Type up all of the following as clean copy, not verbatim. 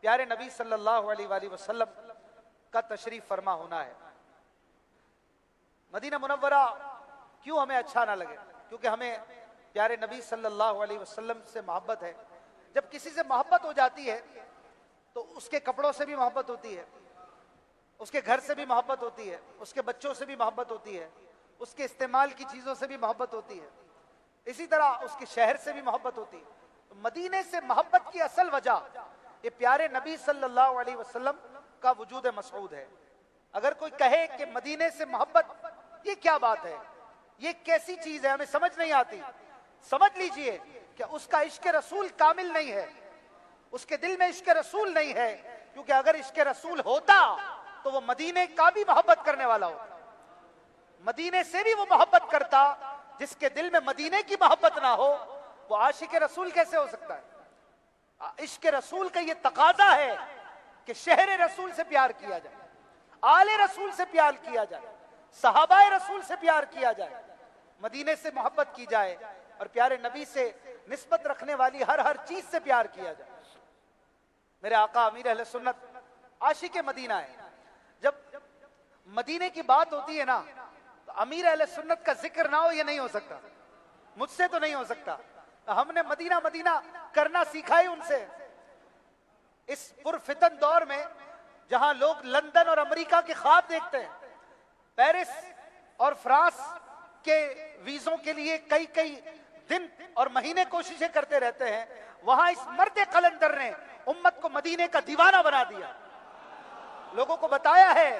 پیارے نبی صلی اللہ علیہ وآلہ وسلم کا تشریف فرما ہونا ہے۔ مدینہ منورہ کیوں ہمیں اچھا نہ لگے؟ کیونکہ ہمیں پیارے نبی صلی اللہ علیہ وسلم سے محبت ہے۔ جب کسی سے محبت ہو جاتی ہے تو اس کے کپڑوں سے بھی محبت ہوتی ہے، اس کے گھر سے بھی محبت ہوتی ہے، اس کے بچوں سے بھی محبت ہوتی ہے، اس کے استعمال کی چیزوں سے بھی محبت ہوتی ہے، اسی طرح اس کے شہر سے بھی محبت ہوتی ہے۔ تو مدینے سے محبت کی اصل وجہ یہ پیارے نبی صلی اللہ علیہ وسلم کا وجود مسعود ہے۔ اگر کوئی کہے کہ مدینے سے محبت، یہ کیا بات ہے، یہ کیسی چیز ہے، ہمیں سمجھ نہیں آتی، سمجھ لیجئے کہ اس کا عشق رسول کامل نہیں ہے، اس کے دل میں عشق رسول نہیں ہے، کیونکہ اگر عشق رسول ہوتا تو وہ مدینے کا بھی محبت کرنے والا ہوتا، مدینے سے بھی وہ محبت کرتا۔ جس کے دل میں مدینے کی محبت نہ ہو وہ عاشق رسول کیسے ہو سکتا ہے؟ عشق رسول کا یہ تقاضا ہے کہ شہر رسول سے پیار کیا جائے، آل رسول سے پیار کیا جائے، صحابہ رسول سے پیار کیا جائے، مدینے سے محبت کی جائے اور پیارے نبی سے نسبت رکھنے والی ہر چیز سے پیار کیا جائے۔ میرے آقا امیر اہل سنت عاشق مدینہ ہے۔ جب مدینے کی بات ہوتی ہے نا تو امیر اہل سنت کا ذکر نہ ہو یہ نہیں ہو سکتا، مجھ سے تو نہیں ہو سکتا۔ ہم نے مدینہ مدینہ کرنا سیکھا ہی ان سے۔ اس پرفتن دور میں جہاں لوگ لندن اور امریکہ کے خواب دیکھتے ہیں، پیرس اور فرانس کے ویزوں کے لیے کئی دن اور مہینے کوششیں کرتے رہتے ہیں، وہاں اس مرد قلندر نے امت کو مدینے کا دیوانہ بنا دیا۔ لوگوں کو بتایا ہے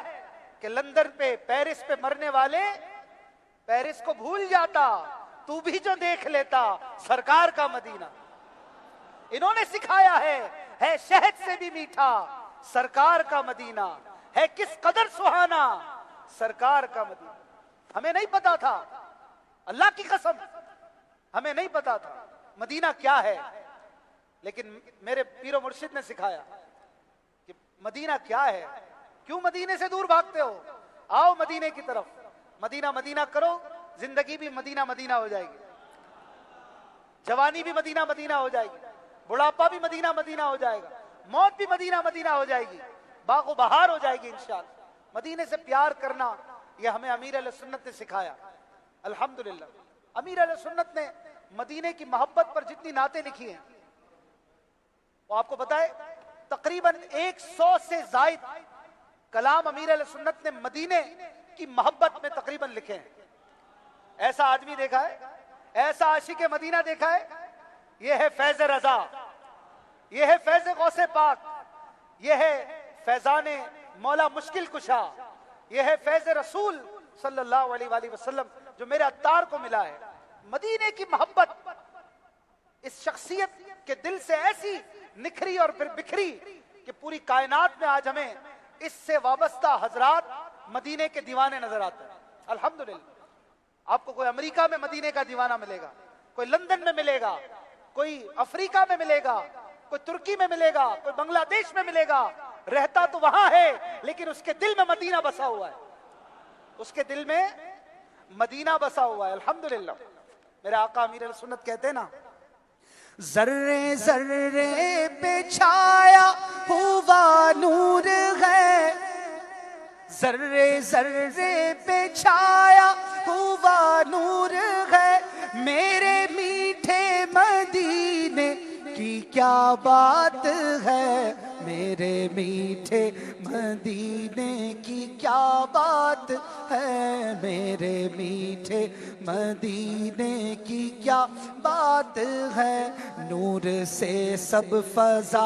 کہ لندن پہ پیرس پہ مرنے والے پیرس کو بھول جاتا، تو بھی جو دیکھ لیتا سرکار کا مدینہ۔ انہوں نے سکھایا ہے شہد سے بھی میٹھا سرکار کا مدینہ، ہے کس قدر سہانا سرکار کا مدینہ۔ ہمیں نہیں پتا تھا، اللہ کی قسم ہمیں نہیں پتا تھا مدینہ کیا ہے، لیکن میرے پیر و مرشد نے سکھایا کہ مدینہ کیا ہے۔ کیوں مدینے سے دور بھاگتے ہو؟ آؤ مدینے کی طرف، مدینہ مدینہ کرو، زندگی بھی مدینہ مدینہ ہو جائے گی، جوانی بھی مدینہ مدینہ ہو جائے گی، بڑھاپا بھی مدینہ مدینہ ہو جائے گا، موت بھی مدینہ مدینہ ہو جائے گی، باغ و بہار ہو جائے گی انشاءاللہ۔ مدینے سے پیار کرنا یہ ہمیں امیر اہل سنت نے سکھایا۔ الحمدللہ امیر اہل سنت نے مدینے کی محبت پر جتنی نعتیں لکھی ہیں وہ آپ کو بتائے تقریباً 100 سے زائد کلام امیر اہل سنت نے مدینے کی محبت میں تقریباً لکھے ہیں۔ ایسا آدمی دیکھا ہے، ایسا عاشق مدینہ دیکھا ہے؟ یہ ہے فیض رضا، یہ ہے فیض غوث پاک، یہ ہے فیضان مولا مشکل کشا، یہ ہے فیض رسول صلی اللہ علیہ وآلہ وسلم جو میرے عطار کو ملا ہے۔ مدینے کی محبت اس شخصیت کے دل سے ایسی نکھری اور پھر بکھری کہ پوری کائنات میں آج ہمیں اس سے وابستہ حضرات مدینے کے دیوانے نظر آتے ہیں۔ الحمدللہ آپ کو کوئی امریکہ میں مدینے کا دیوانہ ملے گا، کوئی لندن میں ملے گا، کوئی افریقہ میں ملے گا، کوئی ترکی میں ملے گا، کوئی بنگلہ دیش میں ملے گا، رہتا تو وہاں ہے لیکن اس کے دل میں مدینہ بسا ہوا ہے، اس کے دل میں مدینہ بسا ہوا ہے۔ الحمدللہ میرے آقا امیر السنت کہتے ہیں نا، ذرے ذرے پہ چھایا ہوا نور ہے، ذرے ذرے پہ چھایا ہوا نور ہے، میرے میٹھے مدینے کی کیا بات ہے، میرے میٹھے مدینے کی کیا بات ہے، میرے میٹھے مدینے کی کیا بات ہے، نور سے سب فضا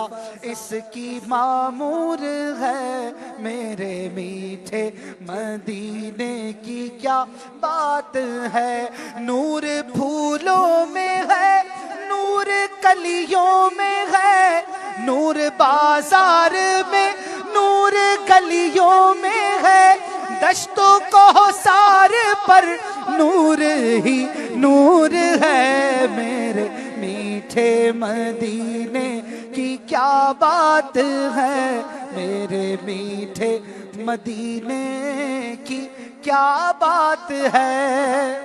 اس کی معمور ہے، میرے میٹھے مدینے کی کیا بات ہے، نور پھولوں میں ہے، نور کلیوں میں ہے، نور بازار میں، نور گلیوں میں ہے، دشت و کوثر پر نور ہی نور ہے، میرے میٹھے مدینے کی کیا بات ہے، میرے میٹھے مدینے کی کیا بات ہے۔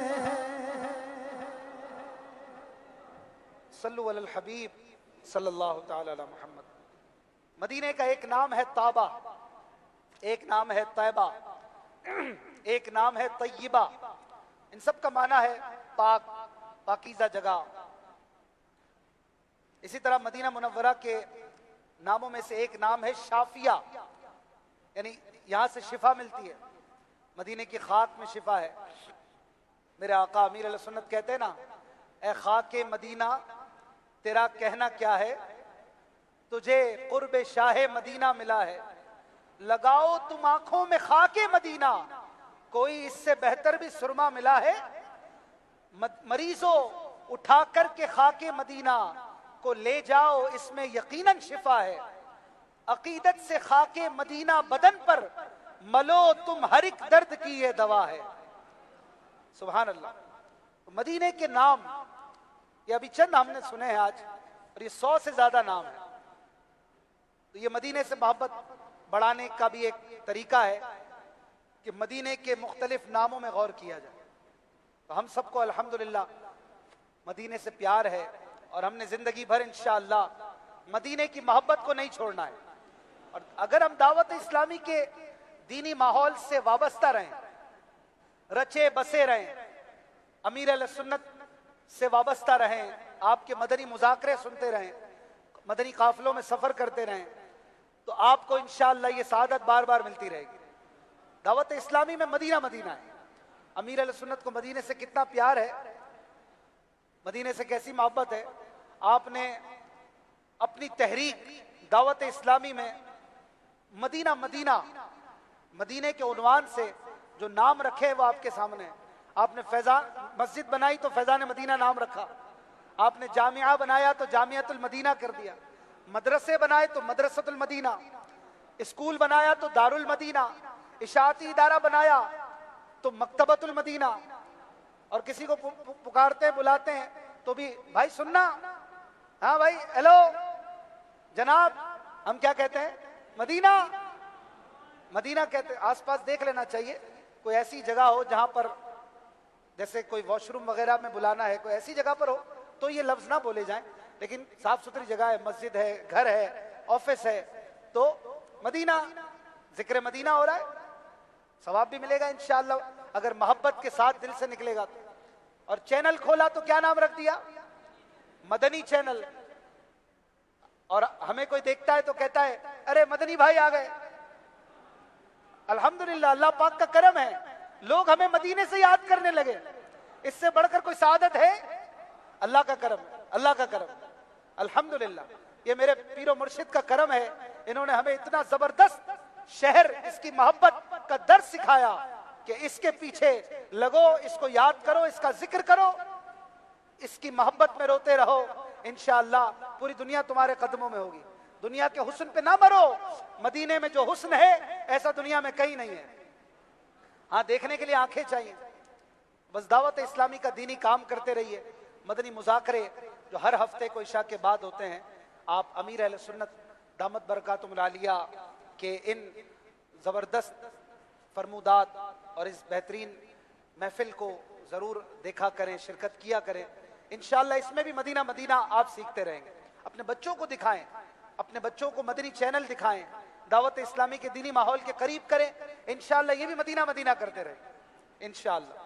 صلو علی الحبیب صلی اللہ تعالی علی محمد۔ مدینے کا ایک نام ہے طابہ، ایک نام ہے طیبہ، ایک نام ہے طیبہ. ان سب کا معنی ہے پاک، پاکیزہ جگہ. اسی طرح مدینہ منورہ کے ناموں میں سے ایک نام ہے شافیہ، یعنی یہاں سے شفا ملتی ہے، مدینے کی خاک میں شفا ہے. میرے آقا امیر علیہ سنت کہتے ہیں نا، اے خاک مدینہ تیرا کہنا کیا ہے، تجھے قرب شاہ مدینہ ملا ہے. لگاؤ تم آنکھوں میں خاک مدینہ، کوئی اس سے بہتر بھی سرما ملا ہے. مریضوں اٹھا کر کے خاک مدینہ کو لے جاؤ، اس میں یقیناً شفا ہے. عقیدت سے خاک مدینہ بدن پر ملو، تم ہر ایک درد کی یہ دوا ہے. سبحان اللہ. مدینے کے نام یہ ابھی چند ہم نے سنے ہیں آج، اور یہ 100 سے زیادہ نام ہیں. تو یہ مدینے سے محبت بڑھانے کا بھی ایک طریقہ ہے کہ مدینے کے مختلف ناموں میں غور کیا جائے. تو ہم سب کو الحمدللہ مدینے سے پیار ہے، اور ہم نے زندگی بھر انشاءاللہ مدینے کی محبت کو نہیں چھوڑنا ہے. اور اگر ہم دعوت اسلامی کے دینی ماحول سے وابستہ رہیں، رچے بسے رہیں، امیر علیہ سنت سے وابستہ رہیں، آپ کے مدنی مذاکرے سنتے رہیں، مدنی قافلوں میں سفر کرتے رہیں، تو آپ کو انشاءاللہ یہ سعادت بار بار ملتی رہے گی. دعوت اسلامی میں مدینہ مدینہ ہے. امیر علیہ سنت کو مدینے سے کتنا پیار ہے، مدینے سے کیسی محبت ہے. آپ نے اپنی تحریک دعوت اسلامی میں مدینہ مدینہ، مدینے کے عنوان سے جو نام رکھے وہ آپ کے سامنے. آپ نے فیضان مسجد بنائی تو فیضان مدینہ نام رکھا، آپ نے جامعہ بنایا تو جامعۃ المدینہ کر دیا، مدرسے بنائے تو مدرسۃ المدینہ، اسکول بنایا تو دار المدینہ، اشاعتی ادارہ بنایا تو مکتبۃ المدینہ. اور کسی کو پکارتے بلاتے ہیں تو بھی بھائی سننا، ہاں بھائی ہیلو جناب، ہم کیا کہتے ہیں؟ مدینہ. مدینہ کہتے ہیں. آس پاس دیکھ لینا چاہیے کوئی ایسی جگہ ہو جہاں پر جیسے کوئی واش روم وغیرہ میں بلانا ہے، کوئی ایسی جگہ پر ہو تو یہ لفظ نہ بولے جائیں، لیکن صاف ستھری جگہ ہے، مسجد ہے، گھر ہے، آفس ہے، تو مدینہ، ذکر مدینہ ہو رہا ہے، ثواب بھی ملے گا انشاءاللہ اگر محبت کے ساتھ دل سے نکلے گا. اور چینل کھولا تو کیا نام رکھ دیا؟ مدنی چینل. اور ہمیں کوئی دیکھتا ہے تو کہتا ہے ارے مدنی بھائی آ گئے. الحمدللہ اللہ پاک کا کرم ہے، لوگ ہمیں مدینے سے یاد کرنے لگے. اس سے بڑھ کر کوئی سعادت ہے؟ اللہ کا کرم، اللہ کا کرم. الحمدللہ یہ میرے پیر و مرشد کا کرم ہے، انہوں نے ہمیں اتنا زبردست شہر، اس کی محبت کا درس سکھایا کہ اس کے پیچھے لگو، اس کو یاد کرو، اس کا ذکر کرو، اس کی محبت میں روتے رہو. انشاءاللہ پوری دنیا تمہارے قدموں میں ہوگی. دنیا کے حسن پہ نہ مرو، مدینے میں جو حسن ہے ایسا دنیا میں کہیں نہیں ہے. ہاں دیکھنے کے لیے آنکھیں چاہیے. بس دعوت اسلامی کا دینی کام کرتے رہیے. مدنی مذاکرے جو ہر ہفتے کو عشاء کے بعد ہوتے ہیں، آپ امیر اہل سنت دامت برکاتہم العالیہ کے ان زبردست فرمودات اور اس بہترین محفل کو ضرور دیکھا کریں، شرکت کیا کریں. انشاءاللہ اس میں بھی مدینہ مدینہ آپ سیکھتے رہیں گے. اپنے بچوں کو دکھائیں، اپنے بچوں کو مدنی چینل دکھائیں، دعوت اسلامی کے دینی ماحول کے قریب کریں. انشاءاللہ یہ بھی مدینہ مدینہ کرتے رہیں انشاءاللہ.